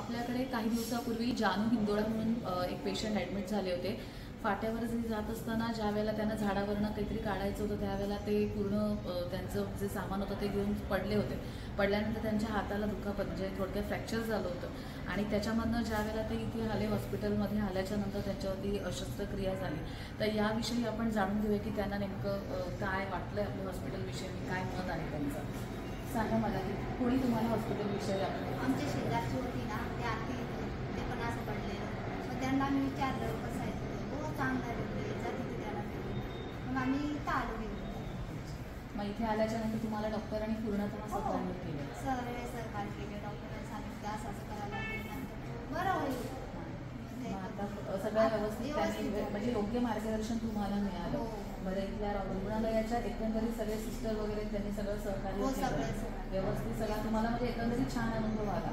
आपल्याकडे काही दिवसापूर्वी जानू हिंदोळा म्हणून एक पेशंट ॲडमिट झाले होते. फाट्यावर जरी जात असताना ज्या वेळेला त्यांना झाडावरनं काहीतरी काढायचं होतं त्यावेळेला ते पूर्ण त्यांचं जे सामान होतं ते घेऊन पडले होते. पडल्यानंतर त्यांच्या हाताला दुखापत म्हणजे थोडक्यात फ्रॅक्चर झालं होतं आणि त्याच्यामधनं ज्या वेळेला ते इथे आले हॉस्पिटलमध्ये आल्याच्यानंतर त्यांच्यावरती शस्त्रक्रिया झाली. तर याविषयी आपण जाणून घेऊया की त्यांना नेमकं काय वाटलं आपल्या हॉस्पिटलविषयी, काय मत आहे त्यांचं. सांगा मला की कोणी तुम्हाला हॉस्पिटलविषयी आपलं. आमच्या शेजारची होती ना, ते आधी ते पण असं पडलेलं. मग त्यांना आम्ही विचारलं कसं आहे तो चांगला आहे जा तिथे त्याला. मग आम्ही इथं आलो घेऊन. मग इथे आल्याच्यानंतर तुम्हाला डॉक्टरांनी पूर्णतः सहकार्य केलं. सहकार्य केले. डॉक्टरांनी सांगितलं असं असं करायला लागेल नंतर बरं होईल. आता सगळं व्यवस्थित त्यांनी म्हणजे योग्य मार्गदर्शन तुम्हाला मिळालं. बरं, इथल्या रुग्णालयाच्या एकंदरीत सगळे सिस्टर वगैरे त्यांनी सगळं सहकार्य केलं व्यवस्थित. सगळा तुम्हाला म्हणजे एकंदरीत छान अनुभव आला.